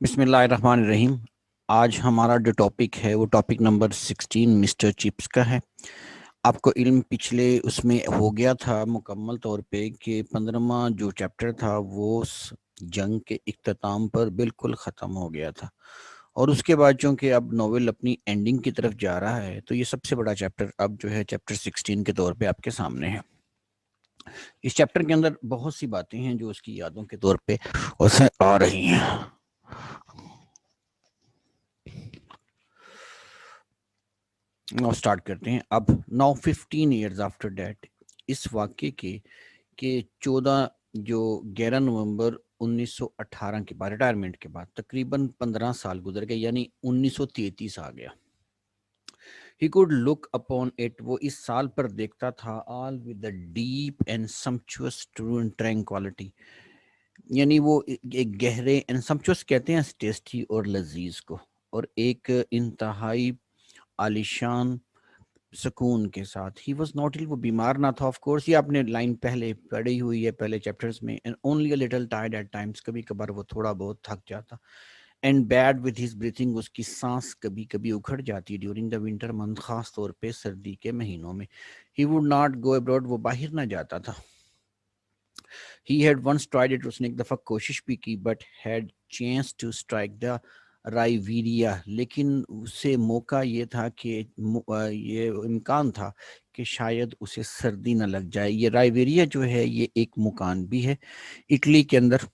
بسم اللہ الرحمن الرحیم۔ آج ہمارا جو ٹاپک ہے وہ ٹاپک نمبر 16 مسٹر چپس کا ہے۔ آپ کو علم پچھلے اس میں ہو گیا تھا مکمل طور پہ کہ 15واں جو چیپٹر تھا وہ جنگ کے اختتام پر بالکل ختم ہو گیا تھا، اور اس کے بعد چونکہ اب ناول اپنی اینڈنگ کی طرف جا رہا ہے تو یہ سب سے بڑا چیپٹر اب جو ہے چیپٹر 16 کے طور پہ آپ کے سامنے ہے۔ اس چیپٹر کے اندر بہت سی باتیں ہیں جو اس کی یادوں کے طور پہ اسے آ رہی ہیں۔ نو سٹارٹ کرتے ہیں۔ اب 15 ایئرز آفٹر ڈیٹ، اس واقعے کے کہ 11 نومبر 1918 کے بعد، ریٹائرمنٹ کے بعد تقریباً 15 سال گزر گئے، یعنی 1933 آ گیا۔ He could look upon it، وہ اس سال پر دیکھتا تھا، all with the deep and sumptuous true and tranquility، یعنی وہ ایک گہرے and sumptuous کہتے ہیں ٹیسٹی اور لذیذ کو، اور ایک انتہائی عالیشان سکون کے ساتھ۔ ہی واز ناٹ، وہ بیمار نہ تھا، آف کورس یہ آپ نے لائن پہلے پڑھی ہوئی ہے پہلے چیپٹرز میں، and only a little tired at times, کبھی کبھار وہ تھوڑا بہت تھک جاتا، and bad with his breathing, اس کی سانس کبھی کبھی اکھڑ جاتی ڈیورنگ دا ونٹر منتھ، خاص طور پہ سردی کے مہینوں میں۔ He would not go abroad, وہ باہر نہ جاتا تھا۔ He had once tried it, اس نے ایک دفعہ کوشش بھی کی، but had chance to strike the Riviera, لیکن اسے موقع یہ تھا کہ یہ امکان تھا کہ شاید اسے سردی نہ لگ جائے۔ یہ رائیویریا جو ہے یہ ایک مکان بھی ہے اٹلی کے اندر،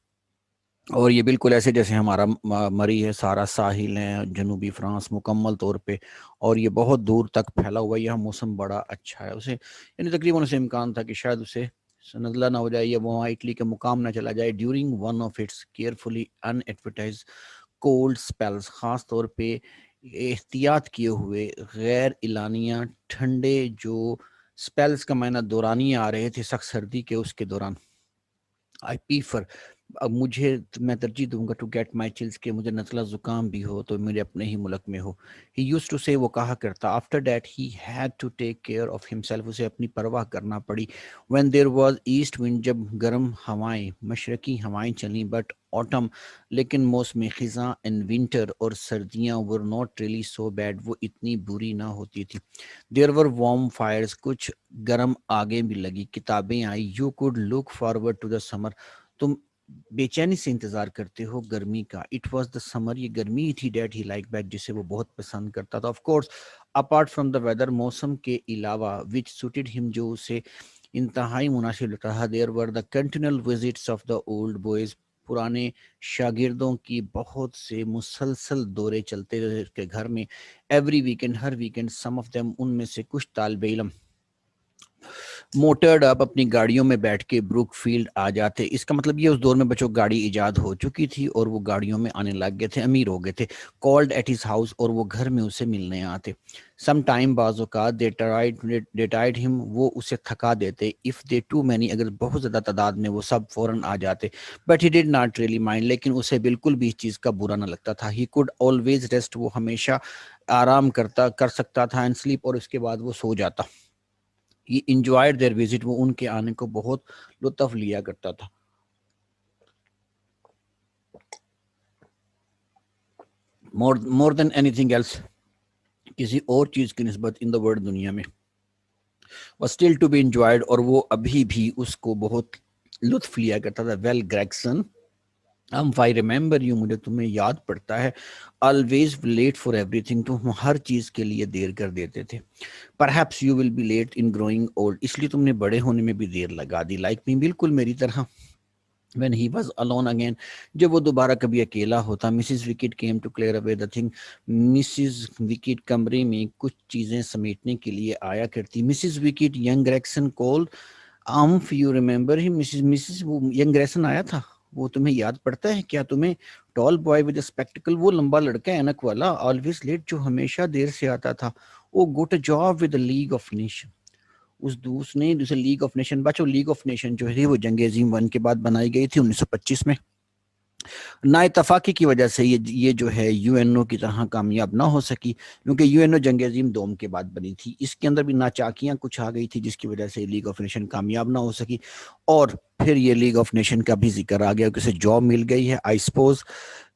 اور یہ بالکل ایسے جیسے ہمارا مری ہے، سارا ساحل ہے جنوبی فرانس مکمل طور پہ، اور یہ بہت دور تک پھیلا ہوا ہے، یہاں موسم بڑا اچھا ہے۔ اسے یعنی تقریباً اسے امکان تھا کہ شاید اسے نزلہ نہ ہو جائے یا وہاں اٹلی کے مقام نہ چلا جائے during one of its carefully in advertised cold spells, خاص طور پہ احتیاط کیے ہوئے غیر اعلانیہ ٹھنڈے جو اسپیلز کا معنی دورانیے آ رہے تھے سخت سردی کے، اس کے دوران۔ آئی پریفر، اب میں ترجیح دوں گا ٹو گیٹ مائی چلز، کہ مجھے نزلہ زکام بھی ہو تو میرے اپنے ہی ملک میں ہو۔ ہی یوز ٹو سے، وہ کہا کرتا، after that he had to take care of himself, اسے اپنی پرواہ کرنا پڑی۔ When there was east wind, جب گرم ہوائیں مشرقی ہوائیں چلیں، بٹ آٹم، لیکن موسم خزاں، اینڈ ونٹر، اور سردیاں، were not really so bad, وہ اتنی بری نہ ہوتی تھی۔ دیر ور وارم فائرز، کچھ گرم آگیں بھی لگی، کتابیں آئی۔ You could look forward to the summer, تم بے چینی سے انتظار کرتے ہو گرمی کا۔ اٹ واز دا سمر، یہ گرمی تھی، ڈیٹ ہی لائک بیٹ، جسے وہ بہت پسند کرتا تھا۔ Of course apart from the weather, موسم کے علاوہ، وچ سوٹڈ ہم، جو اسے انتہائی مناسب لگتا تھا۔ There were the continual visits of the old boys, پرانے شاگردوں کی بہت سے مسلسل دورے چلتے رہے اس کے گھر میں۔ ایوری ویکینڈ، ہر ویکینڈ، سم آف دیم، ان میں سے کچھ طالب علم موٹرڈ اپ، اپنی گاڑیوں میں بیٹھ کے بروک فیلڈ آ جاتے۔ اس کا مطلب یہ اس دور میں بچوں گاڑی ایجاد ہو چکی تھی اور وہ گاڑیوں میں آنے لگ گئے تھے، امیر ہو گئے تھے۔ کالڈ ایٹ ہز ہاؤس، اور وہ گھر میں اسے ملنے آتے۔ سم ٹائم، بعض اوقات، دے ٹائڈ ہم، وہ اسے تھکا دیتے۔ اف دے ٹو مینی، اگر بہت زیادہ تعداد میں وہ سب فوراً آ جاتے۔ But he did not really mind, لیکن اسے بالکل بھی اس چیز کا برا نہ لگتا تھا۔ ہی کوڈ آلویز ریسٹ، وہ ہمیشہ آرام کر سکتا تھا، اینڈ سلیپ، اور اس کے بعد وہ سو جاتا۔ He enjoyed their visit، وہ ان کے آنے کو بہت لطف لیا کرتا تھا۔ more than anything else، کسی اور چیز کی نسبت in the world، دنیا میں، was still to be enjoyed، اور وہ ابھی بھی اس کو بہت لطف لیا کرتا تھا۔ well Gregson، I remember you، مجھے تمہیں یاد پڑتا ہے۔ always late for everything، تم ہر چیز کے لیے دیر کر دیتے تھے۔ perhaps you will be late in growing old، اس لیے تم نے بڑے ہونے میں بھی دیر لگا دی۔ like me، بالکل میری طرح۔ when he was alone again، جب وہ دوبارہ کبھی اکیلا ہوتا۔ Mrs Wickett came to clear away the thing، Mrs Wickett کمرے میں کچھ چیزیں سمیٹنے کے لیے آیا کرتی۔ Mrs Wickett young Gregson called، you remember him، Mrs وہ ینگ گریگسن آیا تھا، وہ تمہیں یاد پڑتا ہے کیا تمہیں؟ ٹال بوائے ود اسپیکٹیکل، وہ لمبا لڑکا اینک والا۔ آلویز لیٹ، جو ہمیشہ دیر سے آتا تھا۔ وہ got a job with League of Nation, اس نے جسے لیگ آف نیشن، بچو لیگ آف نیشن جو ہے وہ جنگ عظیم 1 کے بعد بنائی گئی تھی 1925 میں۔ نا اتفاقی کی وجہ سے یہ جو ہے یو این او کی طرح کامیاب نہ ہو سکی، کیونکہ یو این او جنگ عظیم 2 کے بعد بنی تھی۔ اس کے اندر بھی ناچاکیاں کچھ آ گئی تھی جس کی وجہ سے لیگ آف نیشن کامیاب نہ ہو سکی، اور پھر یہ لیگ آف نیشن کا بھی ذکر آ گیا کہ اسے جاب مل گئی ہے۔ آئی سپوز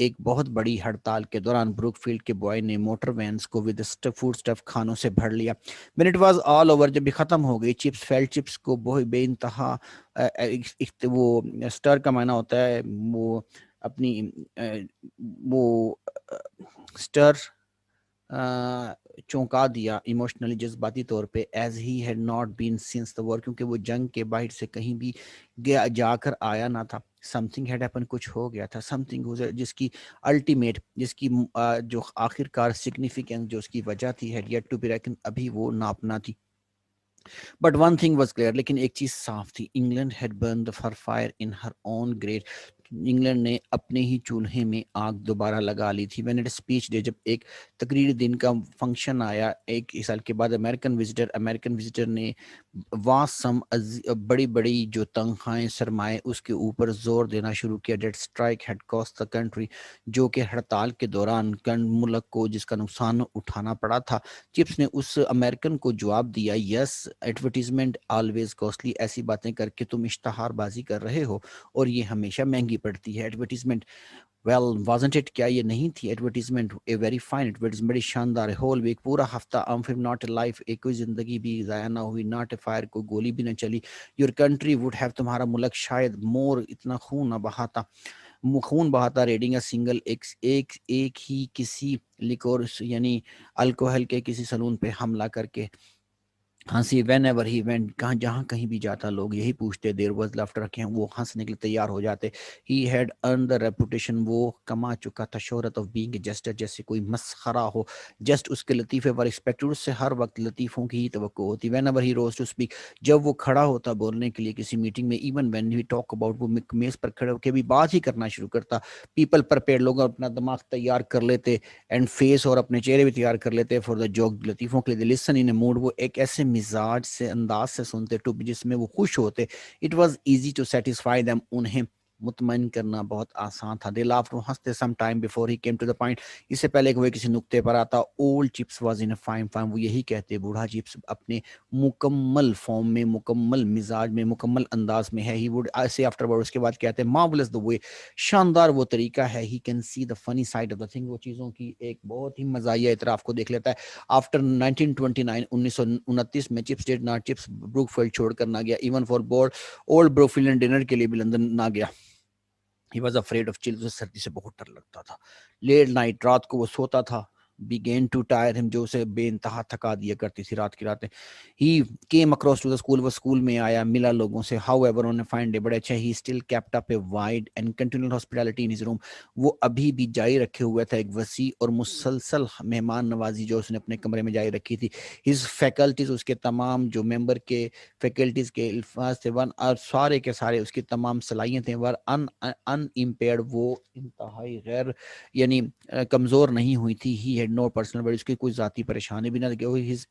ایک بہت بڑی ہڑتال کے دوران بروک فیلڈ کے بوائے نے موٹر وینس کو ود فوڈ اسٹف کھانوں سے بھر لیا. when it was all over, جب یہ ختم ہو گئی، چپس فیلڈ چپس کو بہت بے انتہا وہ اسٹر کا معنی ہوتا ہے وہ اپنی وہ اسٹر چونکا دیا ایموشنلی، جذباتی طور پہ، as he had not been since the war, کیونکہ وہ جنگ کے باہر سے کہیں بھی جا کر آیا نہ تھا. سم تھنگ ہیڈ ہیپن، کچھ ہو گیا تھا. سم تھنگ جس کی الٹیمیٹ، جس کی جو آخر کار سگنیفیکینس، جو اس کی وجہ تھی، had yet to be reckon, ابھی وہ ناپنا تھی. But one thing was clear, لیکن ایک چیز صاف تھی. England had burn her fire in her own grate. England نے اپنے ہی چولہے میں آگ دوبارہ لگا لی تھی. وین اٹ اسپیچ ڈے، جب ایک تقریر دن کا فنکشن آیا 1 سال کے بعد، امریکن وزٹر نے واسم بڑی بڑی جو تنخواہیں، سرمائے، اس کے اوپر زور دینا شروع کیا. That strike had cost the country, جو کہ ہڑتال کے دوران ملک کو جس کا نقصان اٹھانا پڑا تھا. چپس نے اس امریکن کو جواب دیا، یس ایڈورٹیزمنٹ آلویز کاسٹلی. ایسی باتیں کر کے تم اشتہار بازی کر رہے ہو اور یہ ہمیشہ مہنگی پڑتی ہے. ایڈورٹیزمنٹ ویل وازنٹ اٹ، کیا یہ نہیں تھی advertisement a very fine advertisement, بڑی شاندار. ہول ویک، پورا ہفتہ، فر ناٹ اے لائف، ایک کوئی زندگی بھی ضائع نہ ہوئی. ناٹ اے فائر، کوئی گولی بھی نہ چلی. یور کنٹری وڈ ہیو، تمہارا ملک شاید مور اتنا خون بہاتا. ریڈنگ اے سنگل، ایک ہی کسی لیکور یعنی الکوہل کے کسی سلون پہ حملہ کر کے ہنسی. وین ایور ہی وینٹ، جہاں کہیں بھی جاتا لوگ یہی پوچھتے، دیر واز لافٹر، رکھے وہ ہنسنے کے لیے تیار ہو جاتے. He had earn the reputation, وہ کما چکا تھا شہرت، آف بینگ اے جسٹر، جیسے کوئی مسخرہ ہو. جسٹ، اس کے لطیفے ور ایکسپیکٹڈ، اس سے ہر وقت لطیفوں کی ہی توقع ہوتی. Whenever he rose to speak, جب وہ کھڑا ہوتا بولنے کے لیے کسی میٹنگ میں، even when he talk about, وہ میز پر کھڑے ہو کے بھی بات ہی کرنا شروع کرتا. پیپل پرپیئر، لوگ اپنا دماغ تیار کر لیتے، اینڈ فیس، اور اپنے چہرے بھی تیار کر لیتے فار دا جوک، لطیفوں کے لیے. لسن ان اے موڈ، وہ ایک ایسے مزاج سے، انداز سے سنتے، ٹو جس میں وہ خوش ہوتے. It was easy to satisfy them, انہیں مطمئن کرنا بہت آسان تھا. دے لافڈ، وہ ہنستے. Some time before he came to the point, اس سے پہلے کہ وہ کسی نقطے پر آتا. Old Chips was in fine form, وہ یہی کہتے، بوڑھا چپس اپنے مکمل فارم میں، مکمل مزاج میں، مکمل انداز میں ہے. He would say afterward, اس کے بعد کہتے ہیں، مارولس دا وے، شاندار وہ طریقہ ہے. ہی کین سی دا فنی سائڈ آف دا تھنگ، وہ چیزوں کی ایک بہت ہی مزاحیہ اطراف کو دیکھ لیتا ہے. آفٹر 1929، 1929 میں، Chips did not, Chips Brookfield چھوڑ کر نہ گیا. Even for board old Brookfield dinner کے لیے بھی لندن نہ گیا. He was afraid of chill، اسے سردی سے بہت ڈر لگتا تھا. لیٹ نائٹ، رات کو وہ سوتا تھا. began to tire him، جو اسے بے انتہا تھکا دیا کرتی تھی رات کی راتیں. He came across to the school، وہ اسکول میں آیا، ملا لوگوں سے. however on a fine day، بڑے اچھا، he still kept up a wide and continual hospitality in his room، وہ ابھی بھی جاری رکھے ہوئے تھا ایک وسیع اور مسلسل مہمان نوازی جو اس نے اپنے کمرے میں جاری رکھی تھی. his faculties، اس کے تمام جو ممبر کے فیکلٹیز کے الفاظ تھے، ون اور سارے کے سارے اس کی تمام صلاحیتیں، ور ان امپیئرڈ، وہ انتہائی غیر یعنی کمزور نہیں ہوئی تھی. He had no personal, but اس کی کوئی ذاتی پریشانی بھی نہ لگی. His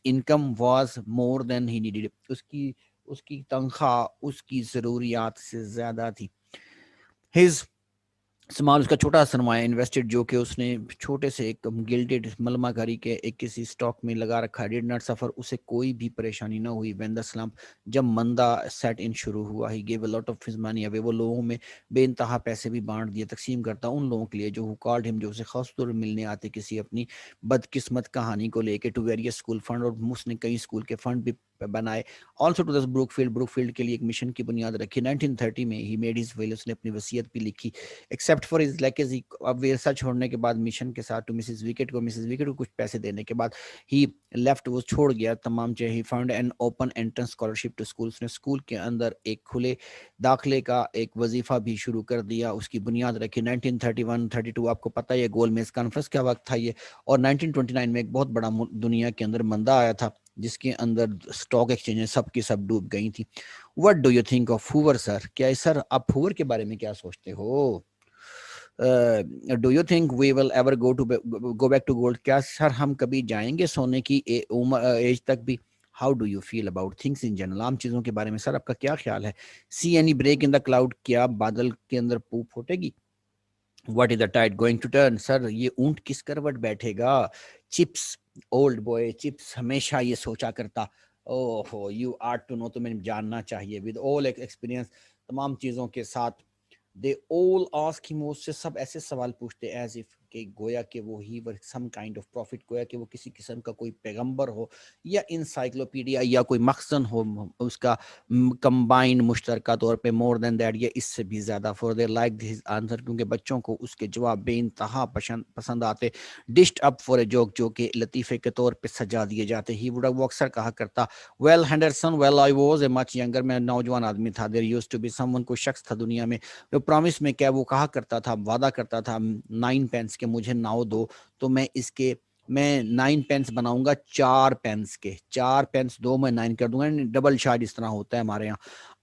income was more than he needed, اس کی تنخواہ اس کی ضروریات سے زیادہ تھی. ہز سمال، اس کا چھوٹا سرمایہ، انویسٹڈ، جو کہ اس نے چھوٹے سے ایک گلڈڈ ملما کاری کے ایک کسی سٹاک میں لگا رکھا. ڈیڈ ناٹ سفر، اسے کوئی بھی پریشانی نہ ہوئی. وین دا سلمپ، جب مندہ سیٹ ان شروع ہوا. He gave a lot of his money away, وہ لوگوں میں بے انتہا پیسے بھی بانٹ دیے، تقسیم کرتا ان لوگوں کے لیے جو کالڈ ہم، جو اسے خاص طور پر ملنے آتے کسی اپنی بدقسمت کہانی کو لے کے. ٹو ویریس اسکول فنڈ، اور اس نے کئی اسکول کے فنڈ بھی بنائے. Also to this Brookfield کے لیے ایک مشن کی بنیاد رکھی. 1930 میں ہی میڈ ہز ویل، اس نے اپنی وصیت بھی لکھی. ایکسیپٹ فار ہز لیگیسی، اب ویرسا چھوڑنے کے بعد مشن کے ساتھ، ٹو مسز وکٹ کو کچھ پیسے دینے کے بعد، ہی لیفٹ، وہ چھوڑ گیا تمام چیز. He found an open entrance scholarship to school, اس نے اسکول کے اندر ایک کھلے داخلے کا ایک وظیفہ بھی شروع کر دیا، اس کی بنیاد رکھی. 1931-32 آپ کو پتہ ہے گول میز کانفرنس کیا وقت تھا یہ. اور 1929 میں ایک بہت بڑا دنیا کے اندر مندہ آیا تھا جس کے اندر اسٹاک ایکسچینج سب کی سب ڈوب گئی تھی. What do you think of Hoover sir, کیا سر آپ ہوور کے بارے میں کیا سوچتے ہو؟ Do you think we will ever go back to gold, کیا سر ہم کبھی جائیں گے سونے کی ایج تک بھی؟ How do you feel about things in general, عام چیزوں کے بارے میں سر آپ کا کیا خیال ہے؟ See any break in the cloud, کیا بادل کے اندر پوپ پھوٹے گی؟ What is the tide going to turn, sir یہ اونٹ کس کروٹ بیٹھے گا؟ چپس، اولڈ بوائے چپس ہمیشہ یہ سوچا کرتا. او ہو، یو آر ٹو نو، تمہیں جاننا چاہیے. ود آل ایکسپیرینس، تمام چیزوں کے ساتھ they all ask him, وہ اس سے سب ایسے سوال پوچھتے as if کہ گویا کہ وہ he were some kind of prophet, گویا کہ وہ کسی قسم کا کوئی پیغمبر ہو یا انسائکلوپیڈیا یا کوئی مخزن ہو اس کا کمبائنڈ مشترکہ طور پہ more than that یا اس سے بھی زیادہ. for they liked his answer, کیونکہ بچوں کو اس کے جواب بے انتہا پسند آتے. dished up for a joke, جو کہ لطیفے کے طور پہ سجا دیے جاتے. he would have وہ اکثر کہا کرتا well Henderson, well I was a much younger, میں نوجوان آدمی تھا. there used to be someone, کوئی شخص تھا دنیا میں جو پرامس میں کیا وہ کہا کرتا تھا, وعدہ کرتا تھا 9 پینس کے مجھے 9 دو تو میں اس کے میں 9 پینس بناؤں گا 4 پینس کے, 4 پینس دو میں 9 کر دوں گا, ڈبل شاید اس طرح ہوتا ہے ہمارے یہاں.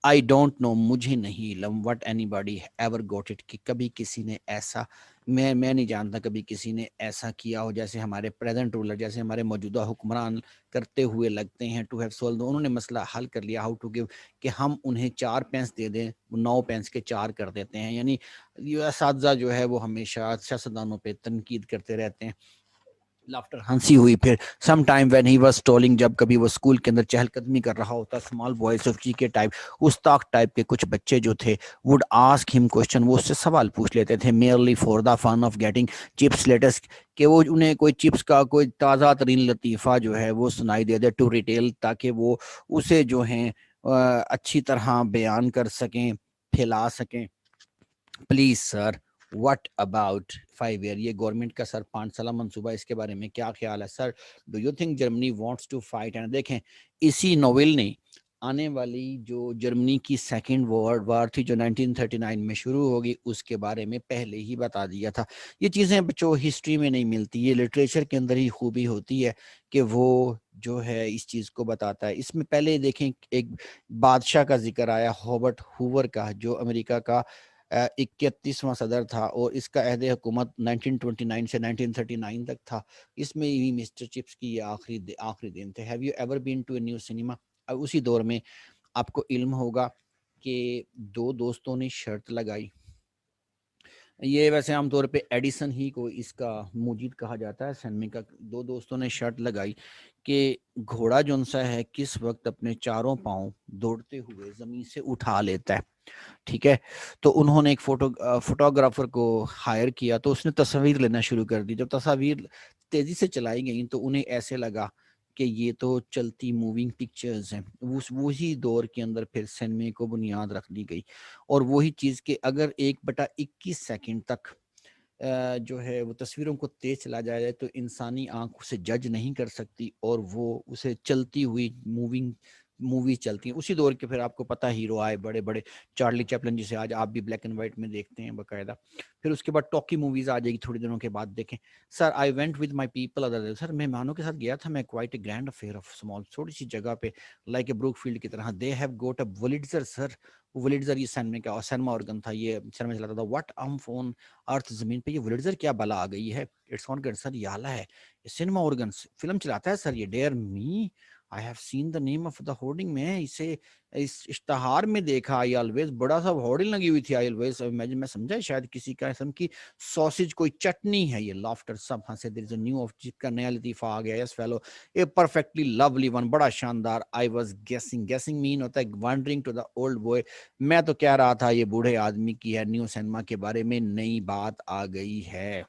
I don't know, مجھے نہیں علم, what anybody ever got it, کہ کبھی کسی نے ایسا میں نہیں جانتا کبھی کسی نے ایسا کیا ہو جیسے ہمارے پریزنٹ رولر, جیسے ہمارے موجودہ حکمران کرتے ہوئے لگتے ہیں. ٹو ہیو سولو, انہوں نے مسئلہ حل کر لیا. ہاؤ ٹو گیو, کہ ہم انہیں 4 پینس دے دیں, 9 پینس کے 4 کر دیتے ہیں. یعنی یہ اساتذہ جو ہے وہ ہمیشہ سیاستدانوں پہ تنقید کرتے رہتے ہیں. لافٹر, ہنسی ہوئی. پھر some time when he was tooling, جب کبھی وہ اسکول کے اندر چہل قدمی کر رہا ہوتا, اسمال بوائز آف جی کے ٹائپ, استاق ٹائپ کے کچھ بچے جو تھے, وڈ آسک ہم کوشچن, وہ اس سے سوال پوچھ لیتے تھے, merely for the fun of getting chips latest, کہ وہ انہیں کوئی چپس کا کوئی تازہ ترین لطیفہ جو ہے وہ سنائی دے دے, ٹو ریٹیل, تاکہ وہ اسے جو ہیں اچھی طرح بیان کر سکیں, پھیلا سکیں. Please sir, what about 5 year, یہ گورنمنٹ کا سر 5 سالہ منصوبہ, اس کے بارے میں کیا خیال ہے sir? Do you think Germany wants to fight? And دیکھیں اسی ناول نے آنے والی جو جرمنی کی سیکنڈ ورلڈ وار تھی جو 1939 میں شروع ہوگی, اس کے بارے میں پہلے ہی بتا دیا تھا. یہ چیزیں بچوں ہسٹری میں نہیں ملتی, یہ لٹریچر کے اندر ہی خوبی ہوتی ہے کہ وہ جو ہے اس چیز کو بتاتا ہے. اس میں پہلے دیکھیں ایک بادشاہ کا ذکر آیا, ہابرٹ ہوور کا, جو امریکہ کا 31واں صدر تھا, اور اس کا عہد حکومت 1929 سے 1939 تک تھا. اس میں ہی مسٹر چپس کی یہ آخری دن تھے. Have you ever been to a new cinema? اسی دور میں آپ کو علم ہوگا کہ 2 دوستوں نے شرط لگائی. یہ ویسے عام طور پہ ایڈیسن ہی کو اس کا موجد کہا جاتا ہے سینما کا. 2 دوستوں نے شرط لگائی کہ گھوڑا جون سا ہے کس وقت اپنے چاروں پاؤں دوڑتے ہوئے زمین سے اٹھا لیتا ہے. ٹھیک ہے, تو انہوں نے ایک فوٹوگرافر کو ہائر کیا, تو اس نے تصاویر لینا شروع کر دی. جب تصاویر تیزی سے چلائی گئیں تو انہیں ایسے لگا کہ یہ تو چلتی موونگ پکچرز ہیں. وہی دور کے اندر پھر سینما کو بنیاد رکھ دی گئی, اور وہی چیز کہ اگر 1/21 سیکنڈ تک جو ہے وہ تصویروں کو تیز چلا جائے تو انسانی آنکھ اسے جج نہیں کر سکتی, اور وہ اسے چلتی ہوئی مووی چلتی ہیں. اسی دور کے پھر آپ کو پتہ ہیرو آئے بڑے بڑے, چارلی چیپلن جسے آج آپ بھی بلیک اینڈ وائٹ میں دیکھتے ہیں باقاعدہ. پھر اس کے بعد ٹاکی موویز آ جائے گی تھوڑی دنوں کے بعد. دیکھیں sir, I went with my people other day, sir مہمانوں کے ساتھ گیا تھا میں, quite a grand affair of small, چھوٹی سی جگہ پہ, لائک اے بروک فیلڈ کی طرح. دے ہیو گوٹ اے ولیٹزر, سر ولیٹزر یہ سینما کا سینما آرگن تھا, یہ سینما چلاتا تھا. واٹ ام فون ارتھ, زمین پہ یہ ولیٹزر کیا بلا آ گئی ہے. اٹس آن گڈ سر, یہ آلہ ہے, سینما آرگن فلم چلاتا ہے سر یہ. Dear me, I have seen the name of the hoarding, میں اسے اس اشتہار میں دیکھا. I always, بڑا سا ہوردنگ لگی ہوئی تھی. I always imagine, میں سمجھا شاید کسی کا قسم کی سوسج کوئی چٹنی ہے یہ. لافٹر, سب ہنسے. there is a new of کا نیا لطیفہ آ گیا. yes fellow, a perfectly lovely one, بڑا شاندار. I was guessing mean ہوتا ہے wandering to the old boy, میں تو کہہ رہا تھا یہ بوڑھے آدمی کی ہے نیو سینما کے بارے میں نئی بات آ گئی ہے.